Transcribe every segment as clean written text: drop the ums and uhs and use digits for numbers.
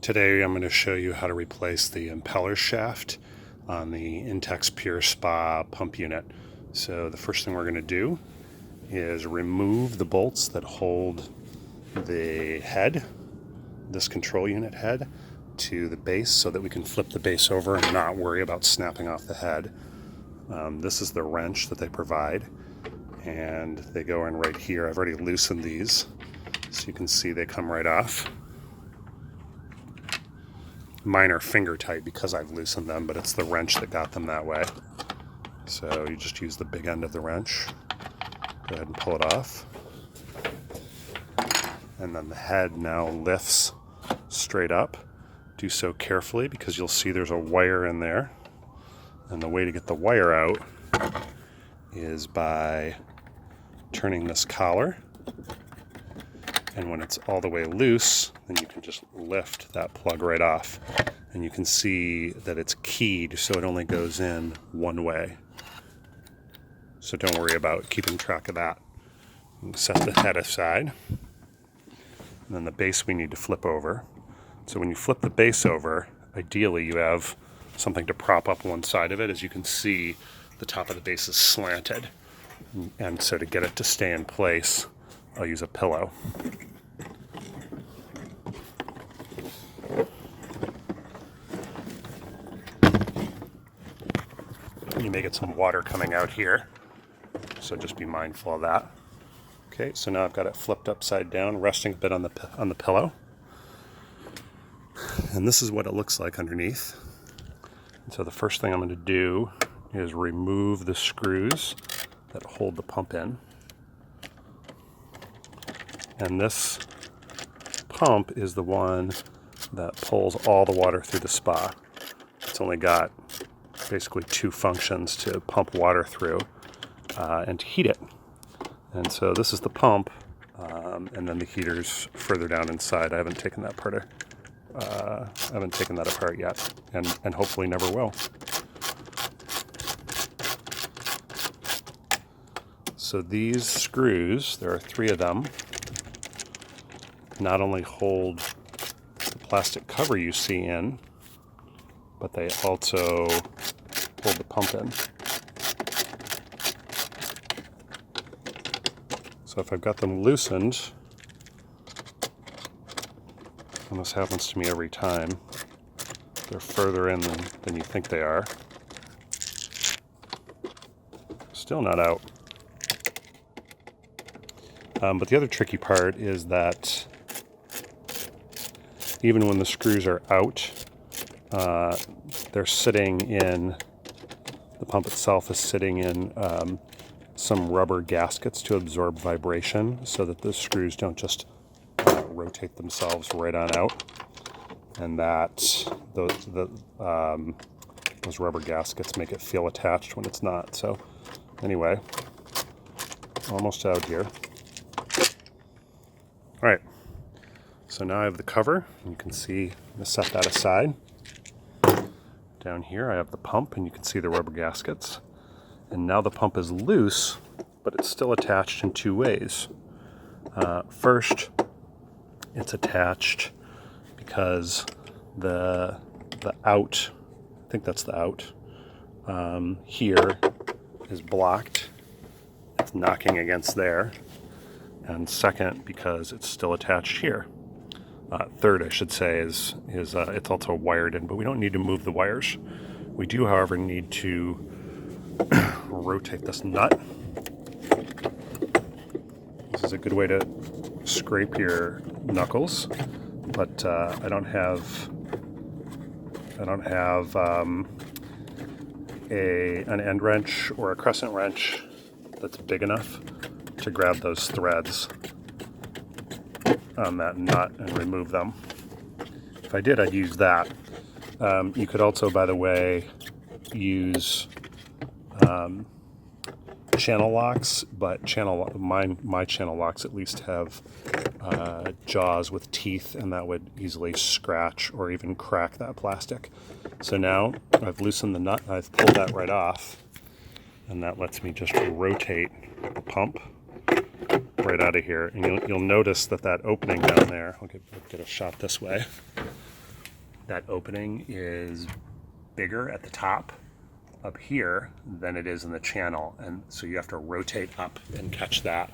Today I'm going to show you how to replace the impeller shaft on the Intex PureSpa pump unit. So the first thing we're going to do is remove the bolts that hold the head, this control unit head, to the base so that we can flip the base over and not worry about snapping off the head. This is the wrench that they provide, and they go in right here. I've already loosened these, so you can see they come right off. Mine are finger tight because I've loosened them, but it's the wrench that got them that way. So you just use the big end of the wrench. Go ahead and pull it off. And then the head now lifts straight up. Do so carefully because you'll see there's a wire in there. And the way to get the wire out is by turning this collar. And when it's all the way loose, then you can just lift that plug right off. And you can see that it's keyed, so it only goes in one way. So don't worry about keeping track of that. Set the head aside. And then the base we need to flip over. So when you flip the base over, ideally you have something to prop up one side of it. As you can see, the top of the base is slanted. And so to get it to stay in place, I'll use a pillow. You may get some water coming out here, so just be mindful of that. Okay, so now I've got it flipped upside down, resting a bit on the pillow. And this is what it looks like underneath. And so the first thing I'm going to do is remove the screws that hold the pump in. And this pump is the one that pulls all the water through the spa. It's only got basically two functions: to pump water through and to heat it. And so this is the pump, and then the heater's further down inside. I haven't taken that apart yet, and hopefully never will. So these screws, there are 3 of them, not only hold the plastic cover you see in, but they also hold the pump in. So if I've got them loosened, and this happens to me every time, they're further in than you think they are. Still not out. But the other tricky part is that even when the screws are out, they're sitting in, the pump itself is sitting in some rubber gaskets to absorb vibration so that the screws don't just rotate themselves right on out. And that those rubber gaskets make it feel attached when it's not. So anyway, almost out here. All right, so now I have the cover. You can see, I'm going to set that aside. Down here I have the pump, and you can see the rubber gaskets. And now the pump is loose, but it's still attached in 2 ways. First, it's attached because the out, I think that's the out, here is blocked. It's knocking against there. And second, because it's still attached here. Third, I should say, is it's also wired in, but we don't need to move the wires. We do, however, need to rotate this nut. This is a good way to scrape your knuckles, but I don't have an end wrench or a crescent wrench that's big enough to grab those threads on that nut and remove them. If I did, I'd use that. You could also, by the way, use channel locks, but my channel locks at least have jaws with teeth, and that would easily scratch or even crack that plastic. So now I've loosened the nut, I've pulled that right off, and that lets me just rotate the pump right out of here. And you'll notice that opening down there, I'll get a shot this way. that opening is bigger at the top up here than it is in the channel, and so you have to rotate up and catch that.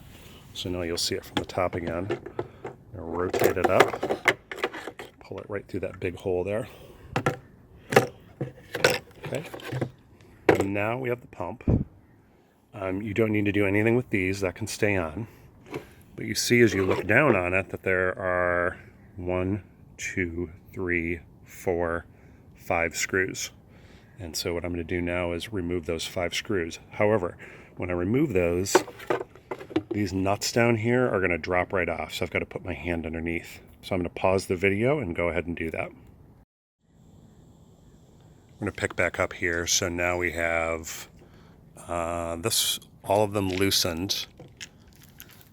So now you'll see it from the top again. Rotate it up, pull it right through that big hole there. Okay, and now we have the pump. You don't need to do anything with these, that can stay on. But you see as you look down on it that there are 1, 2, 3, 4, 5 screws. And so what I'm going to do now is remove those 5 screws. However, when I remove those, these nuts down here are going to drop right off. So I've got to put my hand underneath. So I'm going to pause the video and go ahead and do that. I'm going to pick back up here. So now we have all of them loosened.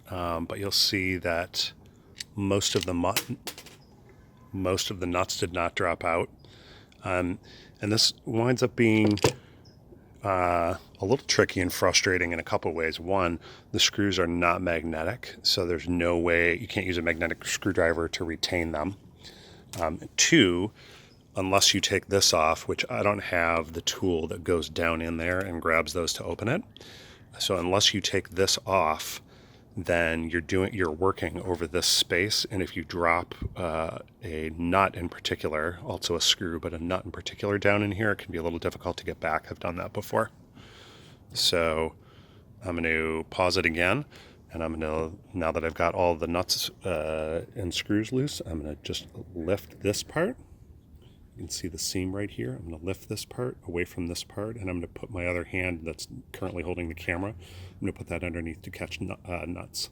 But you'll see that most of the nuts did not drop out. And this winds up being a little tricky and frustrating in a couple ways. One, the screws are not magnetic, so there's no way, you can't use a magnetic screwdriver to retain them. Two, unless you take this off, which I don't have the tool that goes down in there and grabs those to open it. So unless you take this off, then you're working over this space, and if you drop a nut in particular, also a screw, but a nut in particular down in here, it can be a little difficult to get back. I've done that before. So I'm going to pause it again, and I'm going to, now that I've got all the nuts and screws loose, I'm going to just lift this part. You can see the seam right here. I'm going to lift this part away from this part, and I'm going to put my other hand that's currently holding the camera, I'm going to put that underneath to catch nuts.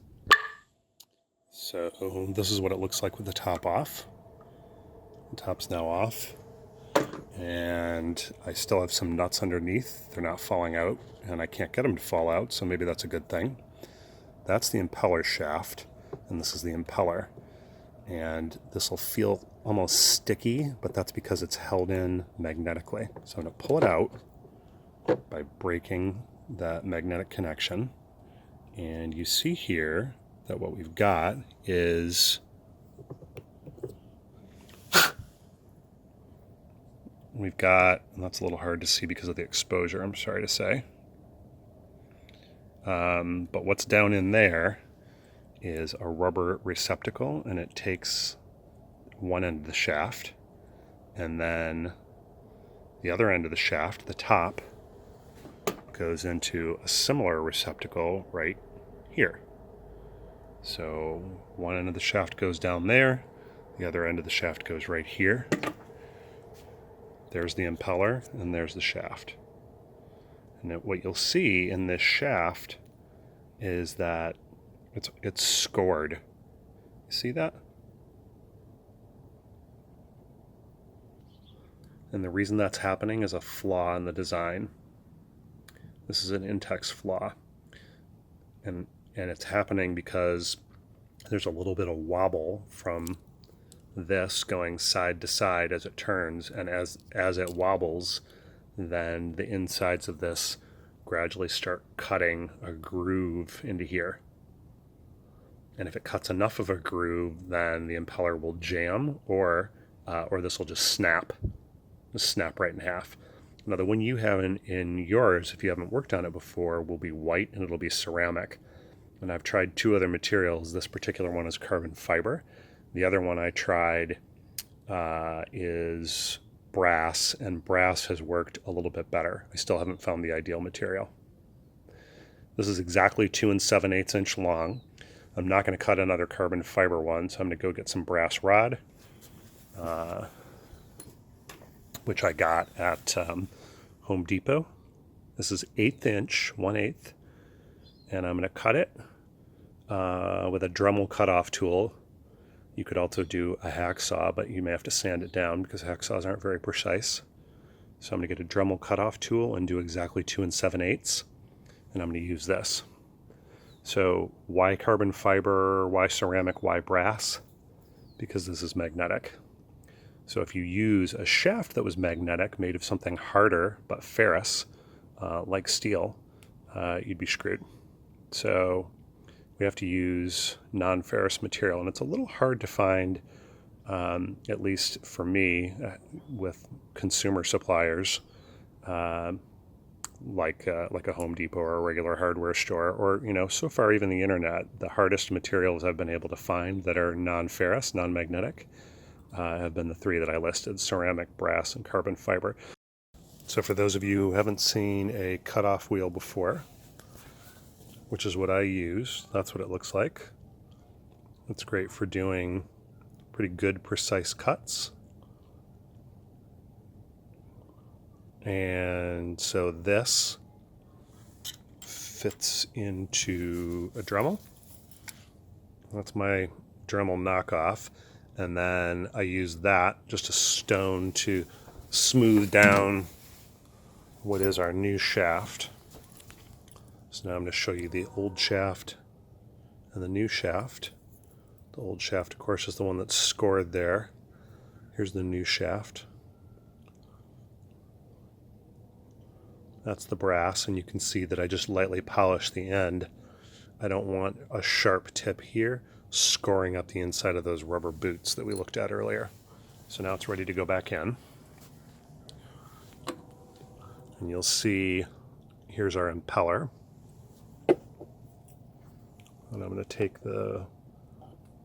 So this is what it looks like with the top off. The top's now off, and I still have some nuts underneath. They're not falling out, and I can't get them to fall out, so maybe that's a good thing. That's the impeller shaft, and this is the impeller. And this will feel almost sticky, but that's because it's held in magnetically. So I'm going to pull it out by breaking that magnetic connection. And you see here that what we've got is and that's a little hard to see because of the exposure, I'm sorry to say. But what's down in there is a rubber receptacle, and it takes one end of the shaft, and then the other end of the shaft, the top, goes into a similar receptacle right here. So one end of the shaft goes down there, the other end of the shaft goes right here. There's the impeller, and there's the shaft. And what you'll see in this shaft is that it's scored. You see that? And the reason that's happening is a flaw in the design. This is an Intex flaw. And it's happening because there's a little bit of wobble from this going side to side as it turns, and as it wobbles, then the insides of this gradually start cutting a groove into here. And if it cuts enough of a groove, then the impeller will jam, or this will just snap right in half. Now the one you have in yours, if you haven't worked on it before, will be white, and it'll be ceramic. And I've tried 2 other materials. This particular one is carbon fiber. The other one I tried is brass, and brass has worked a little bit better. I still haven't found the ideal material. This is exactly 2 7/8 inch long. I'm not going to cut another carbon fiber one, so I'm going to go get some brass rod, which I got at Home Depot. This is 1/8 inch, 1/8, and I'm going to cut it with a Dremel cutoff tool. You could also do a hacksaw, but you may have to sand it down because hacksaws aren't very precise. So I'm going to get a Dremel cutoff tool and do exactly 2 7/8, and I'm going to use this. So why carbon fiber, why ceramic, why brass? Because this is magnetic. So if you use a shaft that was magnetic, made of something harder but ferrous, like steel, you'd be screwed. So we have to use non-ferrous material, and it's a little hard to find at least for me, with consumer suppliers, like a Home Depot or a regular hardware store, or so far even the internet. The hardest materials I've been able to find that are non-ferrous, non-magnetic, have been the three that I listed: ceramic, brass, and carbon fiber. So for those of you who haven't seen a cutoff wheel before, which is what I use, that's what it looks like. It's great for doing pretty good, precise cuts. And so this fits into a Dremel. That's my Dremel knockoff. And then I use that, just a stone, to smooth down what is our new shaft. So now I'm going to show you the old shaft and the new shaft. The old shaft, of course, is the one that's scored there. Here's the new shaft. That's the brass, and you can see that I just lightly polished the end. I don't want a sharp tip here scoring up the inside of those rubber boots that we looked at earlier. So now it's ready to go back in. And you'll see, here's our impeller. And I'm going to take the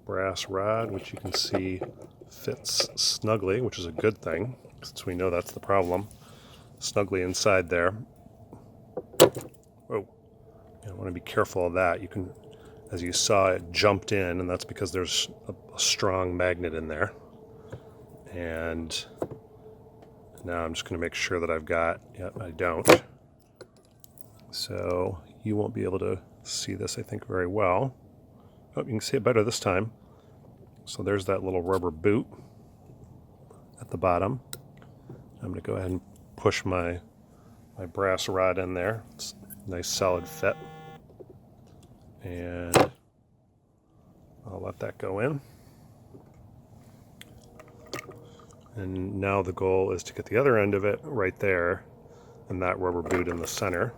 brass rod, which you can see fits snugly, which is a good thing, since we know that's the problem. Snugly inside there. Oh, I want to be careful of that. You can, as you saw, it jumped in, and that's because there's a strong magnet in there. And now I'm just going to make sure that I've got, I don't. So you won't be able to see this, I think, very well. Oh, you can see it better this time. So there's that little rubber boot at the bottom. I'm going to go ahead and push my brass rod in there. It's a nice solid fit. And I'll let that go in. And now the goal is to get the other end of it right there, and that rubber boot in the center.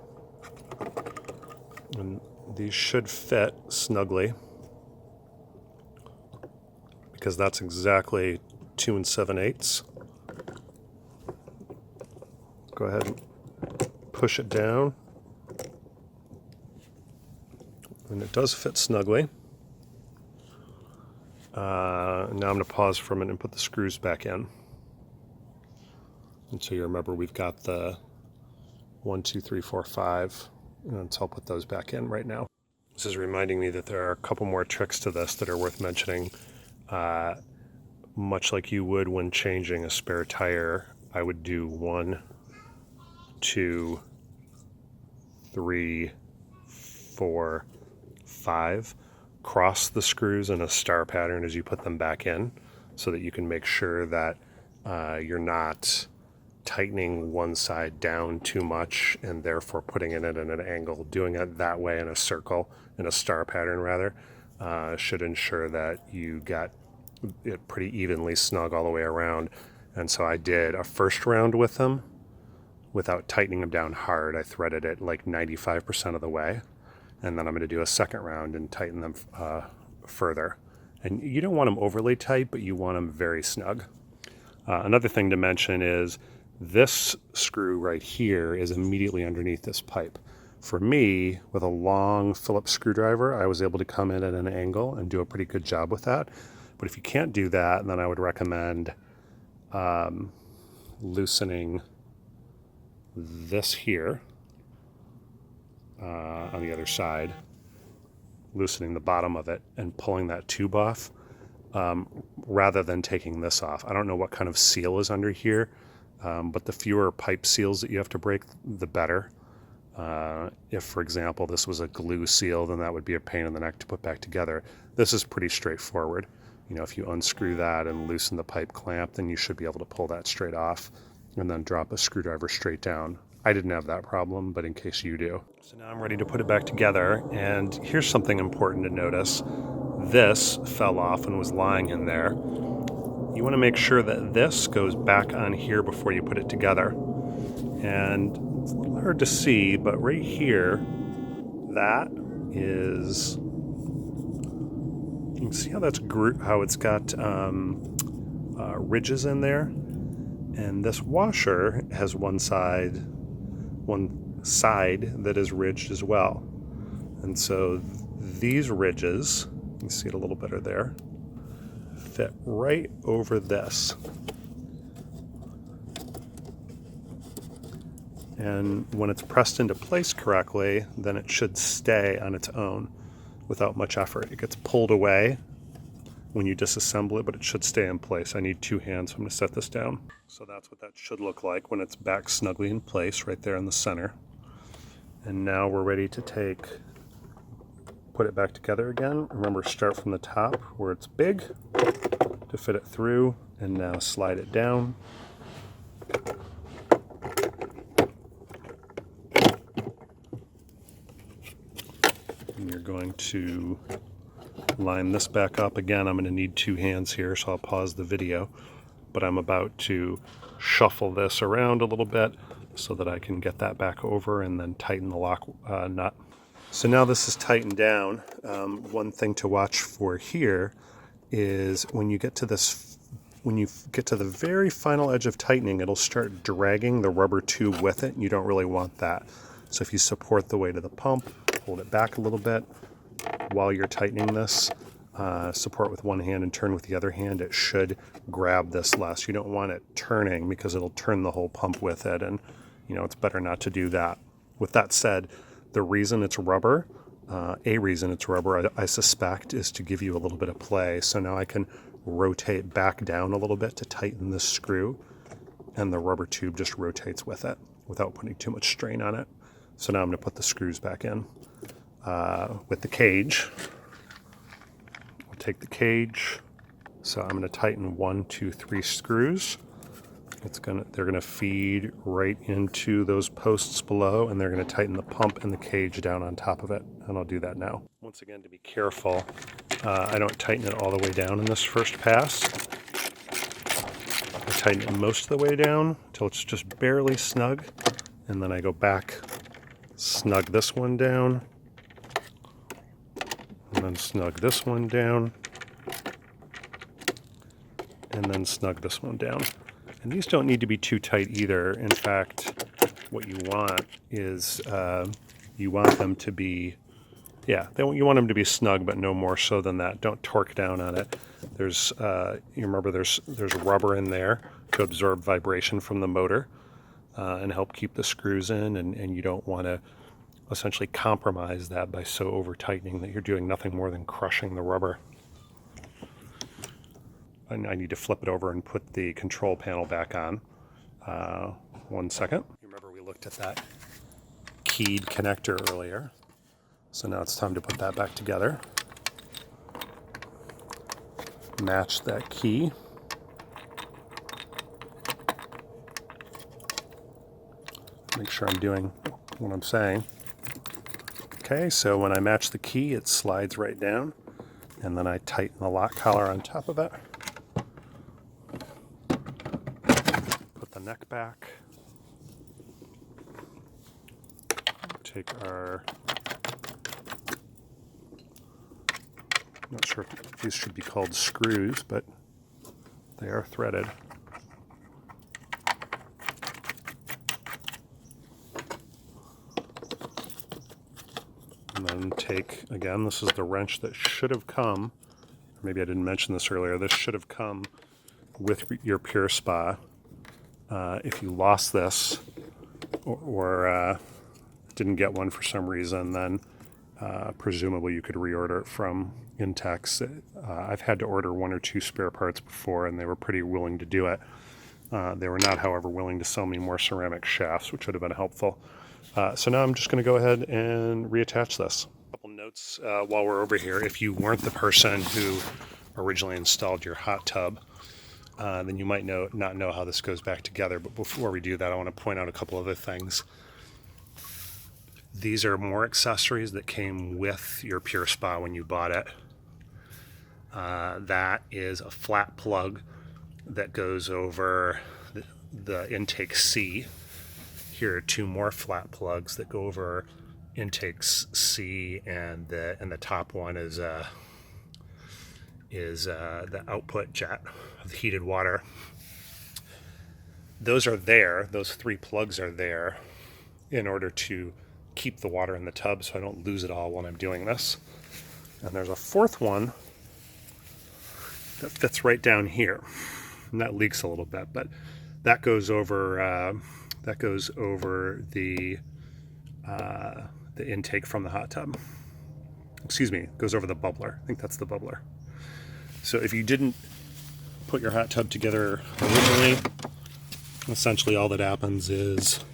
And these should fit snugly, because that's exactly 2 7/8. Go ahead and push it down. And it does fit snugly. Now I'm going to pause for a minute and put the screws back in. And so you remember we've got the 1, 2, 3, 4, 5. And so I'll put those back in right now. This is reminding me that there are a couple more tricks to this that are worth mentioning. Much like you would when changing a spare tire, I would do 1, 2, 3, 4, 5. Cross the screws in a star pattern as you put them back in, so that you can make sure that you're not tightening one side down too much and therefore putting it in at an angle. Doing it that way in a circle, in a star pattern rather, should ensure that you got it pretty evenly snug all the way around. And so I did a first round with them without tightening them down hard. I threaded it like 95% of the way. And then I'm going to do a second round and tighten them further. And you don't want them overly tight, but you want them very snug. Another thing to mention is this screw right here is immediately underneath this pipe. For me, with a long Phillips screwdriver, I was able to come in at an angle and do a pretty good job with that. But if you can't do that, then I would recommend loosening this here on the other side, loosening the bottom of it and pulling that tube off, rather than taking this off. I don't know what kind of seal is under here, but the fewer pipe seals that you have to break, the better. If, for example, this was a glue seal, then that would be a pain in the neck to put back together. This is pretty straightforward. If you unscrew that and loosen the pipe clamp, then you should be able to pull that straight off and then drop a screwdriver straight down. I didn't have that problem, but in case you do. So now I'm ready to put it back together, and here's something important to notice. This fell off and was lying in there. You want to make sure that this goes back on here before you put it together. And it's a little hard to see, but right here, that is, you can see how that's how it's got ridges in there, and this washer has one side that is ridged as well. And so these ridges, you see it a little better there, fit right over this. And when it's pressed into place correctly, then it should stay on its own without much effort. It gets pulled away when you disassemble it, but it should stay in place. I need 2 hands, so I'm going to set this down. So that's what that should look like when it's back snugly in place right there in the center. And now we're ready to put it back together again. Remember, start from the top where it's big to fit it through, and now slide it down. And you're going to line this back up. Again, I'm going to need 2 hands here, so I'll pause the video. But I'm about to shuffle this around a little bit so that I can get that back over and then tighten the lock nut. So now this is tightened down. One thing to watch for here is when you get to the very final edge of tightening, it'll start dragging the rubber tube with it, and you don't really want that. So if you support the weight of the pump, hold it back a little bit while you're tightening this, support with one hand and turn with the other hand, it should grab this less. You don't want it turning because it'll turn the whole pump with it, and it's better not to do that. With that said, the reason it's rubber, I suspect, is to give you a little bit of play. So now I can rotate back down a little bit to tighten this screw, and the rubber tube just rotates with it without putting too much strain on it. So now I'm going to put the screws back in. With the cage, we'll take the cage. So I'm going to tighten 1, 2, 3 screws. They're gonna feed right into those posts below, and they're gonna tighten the pump and the cage down on top of it. And I'll do that now. Once again, to be careful, I don't tighten it all the way down in this first pass. I tighten it most of the way down until it's just barely snug, and then I go back, snug this one down, and then snug this one down, and then snug this one down. And these don't need to be too tight either. In fact, what you want is you want them to be, you want them to be snug, but no more so than that. Don't torque down on it. There's, you remember, there's rubber in there to absorb vibration from the motor and help keep the screws in, and you don't want to essentially compromise that by so over tightening that you're doing nothing more than crushing the rubber. I need to flip it over and put the control panel back on. 1 second. You remember we looked at that keyed connector earlier. So now it's time to put that back together. Match that key. Make sure I'm doing what I'm saying. Okay, so when I match the key, it slides right down, and then I tighten the lock collar on top of it. Neck back. Take our, not sure if these should be called screws, but they are threaded. And then take, again, this is the wrench that should have come, maybe I didn't mention this earlier, this should have come with your PureSpa. If you lost this or didn't get one for some reason, then presumably you could reorder it from Intex. I've had to order 1 or 2 spare parts before, and they were pretty willing to do it. They were not, however, willing to sell me more ceramic shafts, which would have been helpful. So now I'm just going to go ahead and reattach this. A couple notes while we're over here. If you weren't the person who originally installed your hot tub, then you might not know how this goes back together. But before we do that, I want to point out a couple other things. These are more accessories that came with your PureSpa when you bought it. That is a flat plug that goes over the intake C. Here are 2 more flat plugs that go over intakes C, and the top one is the output jet. of heated water. Those are there, those 3 plugs are there in order to keep the water in the tub so I don't lose it all when I'm doing this. And there's a 4th one that fits right down here. And that leaks a little bit, but that goes over the intake from the hot tub. Excuse me, goes over the bubbler. I think that's the bubbler. So if you didn't put your hot tub together originally, essentially all that happens is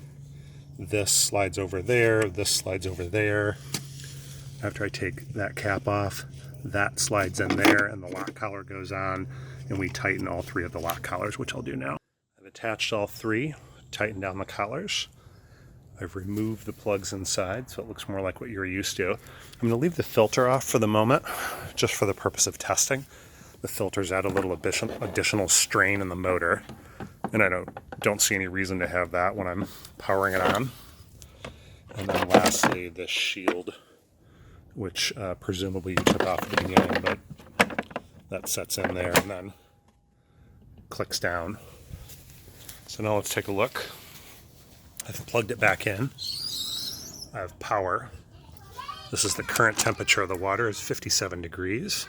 this slides over there, this slides over there. After I take that cap off, that slides in there and the lock collar goes on, and we tighten all 3 of the lock collars, which I'll do now. I've attached all 3, tightened down the collars. I've removed the plugs inside so it looks more like what you're used to. I'm going to leave the filter off for the moment, just for the purpose of testing. The filters add a little additional strain in the motor, and I don't see any reason to have that when I'm powering it on. And then lastly, this shield, which presumably you took off at the beginning, but that sets in there and then clicks down. So now let's take a look. I've plugged it back in. I have power. This is the current temperature of the water, is 57 degrees.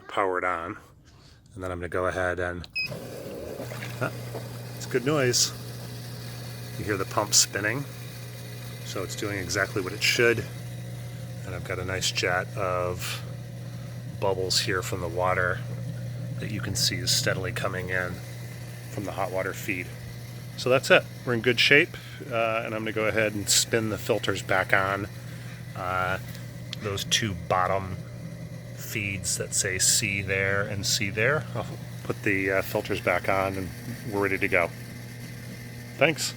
Power it on, and then I'm going to go ahead and it's good noise. You hear the pump spinning, so it's doing exactly what it should. And I've got a nice jet of bubbles here from the water that you can see is steadily coming in from the hot water feed. So that's it. We're in good shape, and I'm going to go ahead and spin the filters back on. Those 2 bottom feeds that say C there and C there. I'll put the filters back on and we're ready to go. Thanks.